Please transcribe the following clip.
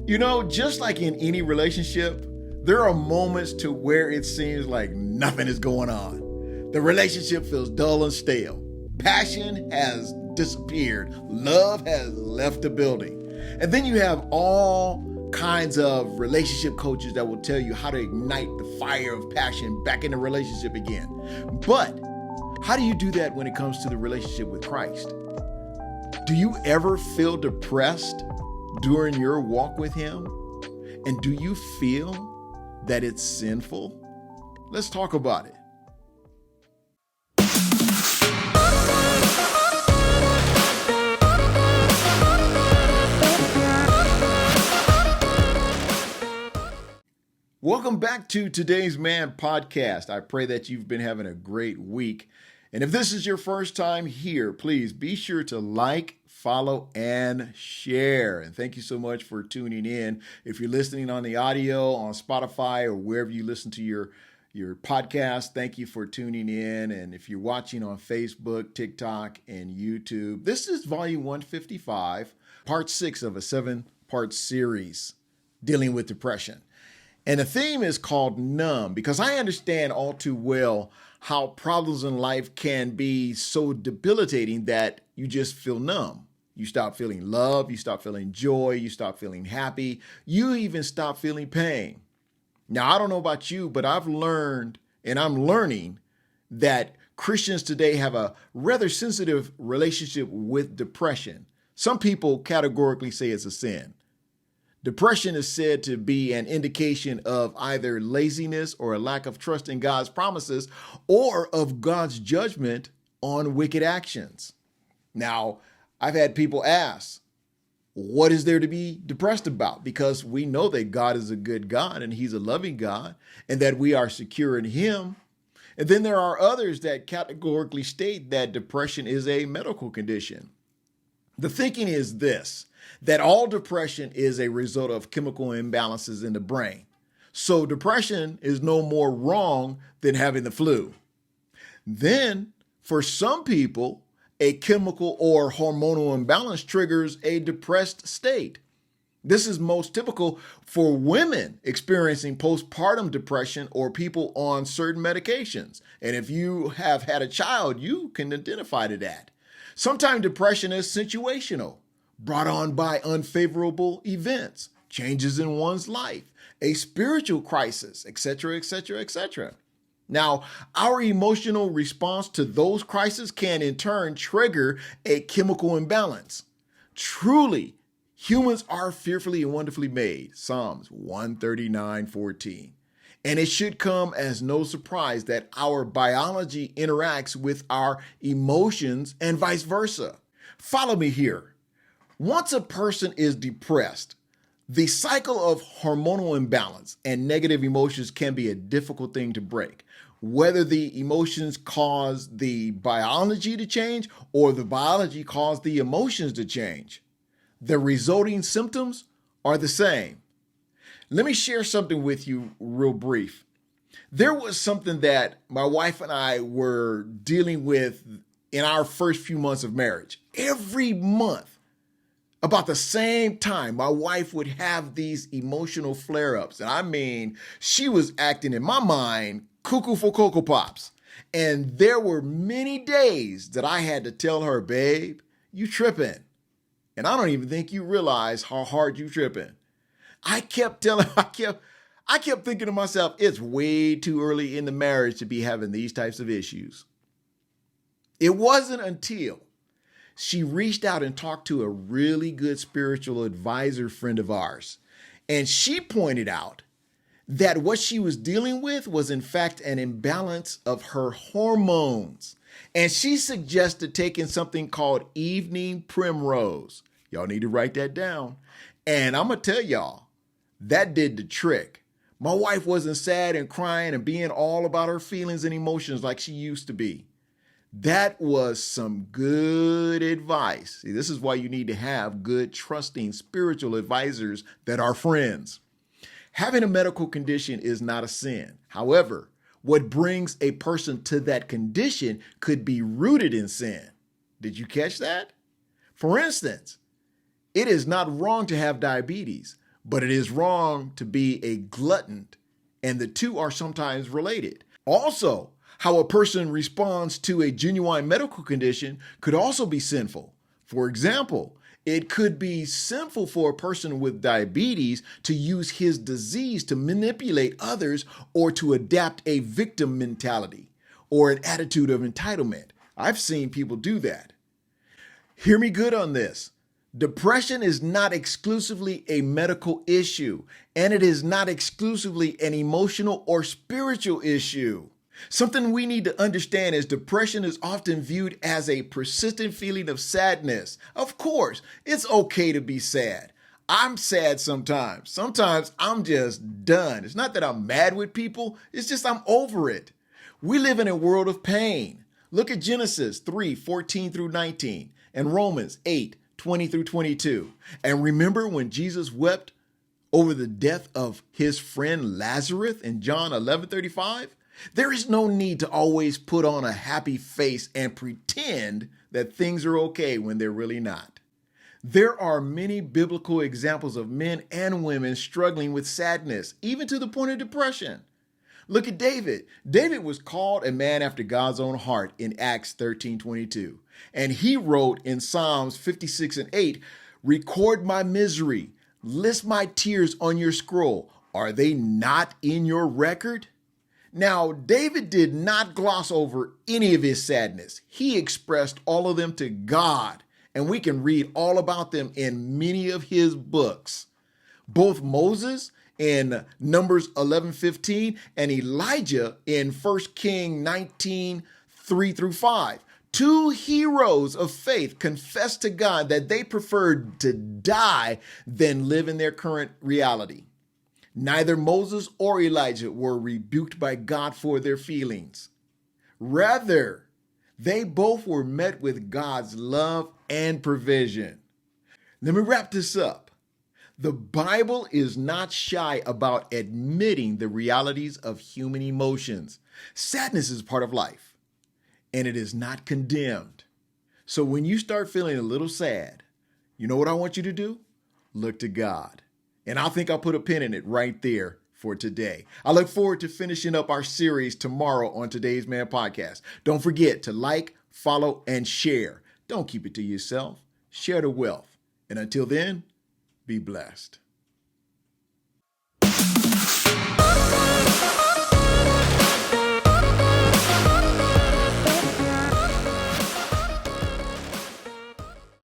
You know, just like in any relationship, there are moments to where it seems like nothing is going on. The relationship feels dull and stale. Passion has disappeared. Love has left the building. And then you have all kinds of relationship coaches that will tell you how to ignite the fire of passion back in the relationship again. But how do you do that when it comes to the relationship with Christ? Do you ever feel depressed during your walk with Him? And do you feel that it's sinful? Let's talk about it. Welcome back to Today's Man podcast. I pray that you've been having a great week. And if this is your first time here, please be sure to like, follow, and share. And thank you so much for tuning in. If you're listening on the audio, on Spotify, or wherever you listen to your podcast, thank you for tuning in. And if you're watching on Facebook, TikTok, and YouTube, this is Vol.155, part 6 of a 7-part series dealing with depression. And the theme is called numb, because I understand all too well how problems in life can be so debilitating that you just feel numb. You stop feeling love, you stop feeling joy, you stop feeling happy, you even stop feeling pain. Now, I don't know about you, but I've learned, and I'm learning, that Christians today have a rather sensitive relationship with depression. Some people categorically say it's a sin. Depression is said to be an indication of either laziness or a lack of trust in God's promises, or of God's judgment on wicked actions. Now, I've had people ask, what is there to be depressed about? Because we know that God is a good God and He's a loving God and that we are secure in Him. And then there are others that categorically state that depression is a medical condition. The thinking is this, that all depression is a result of chemical imbalances in the brain. So depression is no more wrong than having the flu. Then, for some people, a chemical or hormonal imbalance triggers a depressed state. This is most typical for women experiencing postpartum depression or people on certain medications. And if you have had a child, you can identify to that. Sometimes depression is situational, brought on by unfavorable events, changes in one's life, a spiritual crisis, etc., etc., etc. Now, our emotional response to those crises can in turn trigger a chemical imbalance. Truly, humans are fearfully and wonderfully made, Psalms 139:14. And it should come as no surprise that our biology interacts with our emotions and vice versa. Follow me here. Once a person is depressed, the cycle of hormonal imbalance and negative emotions can be a difficult thing to break. Whether the emotions cause the biology to change or the biology cause the emotions to change, the resulting symptoms are the same. Let me share something with you real brief. There was something that my wife and I were dealing with in our first few months of marriage. Every month, about the same time, my wife would have these emotional flare-ups. And I mean, she was acting, in my mind, cuckoo for Cocoa Pops. And there were many days that I had to tell her, babe, you tripping. And I don't even think you realize how hard you tripping. I kept thinking to myself, it's way too early in the marriage to be having these types of issues. It wasn't until she reached out and talked to a really good spiritual advisor friend of ours. And she pointed out that what she was dealing with was in fact an imbalance of her hormones. And she suggested taking something called evening primrose. Y'all need to write that down. And I'm going to tell y'all, that did the trick. My wife wasn't sad and crying and being all about her feelings and emotions like she used to be. That was some good advice. See, this is why you need to have good, trusting spiritual advisors that are friends. Having a medical condition is not a sin. However, what brings a person to that condition could be rooted in sin. Did you catch that? For instance, it is not wrong to have diabetes, But it is wrong to be a glutton, and the two are sometimes related. Also, how a person responds to a genuine medical condition could also be sinful. For example, it could be sinful for a person with diabetes to use his disease to manipulate others or to adapt a victim mentality or an attitude of entitlement. I've seen people do that. Hear me good on this. Depression is not exclusively a medical issue, and it is not exclusively an emotional or spiritual issue. Something we need to understand is depression is often viewed as a persistent feeling of sadness. Of course, it's okay to be sad. I'm sad sometimes. Sometimes I'm just done. It's not that I'm mad with people. It's just I'm over it. We live in a world of pain. Look at Genesis 3:14 through 19 and Romans 8:20 through 22. And remember when Jesus wept over the death of his friend Lazarus in John 11:35? There is no need to always put on a happy face and pretend that things are okay when they're really not. There are many biblical examples of men and women struggling with sadness, even to the point of depression. Look at David. David was called a man after God's own heart in Acts 13:22. And he wrote in Psalms 56:8, "Record my misery, list my tears on your scroll. Are they not in your record?" Now, David did not gloss over any of his sadness. He expressed all of them to God, and we can read all about them in many of his books. Both Moses in Numbers 11:15 and Elijah in 1 Kings 19:3 through 5. Two heroes of faith confessed to God that they preferred to die than live in their current reality. Neither Moses or Elijah were rebuked by God for their feelings. Rather, they both were met with God's love and provision. Let me wrap this up. The Bible is not shy about admitting the realities of human emotions. Sadness is part of life, and it is not condemned. So when you start feeling a little sad, you know what I want you to do? Look to God. And I think I'll put a pin in it right there for today. I look forward to finishing up our series tomorrow on Today's Man Podcast. Don't forget to like, follow, and share. Don't keep it to yourself. Share the wealth. And until then, be blessed.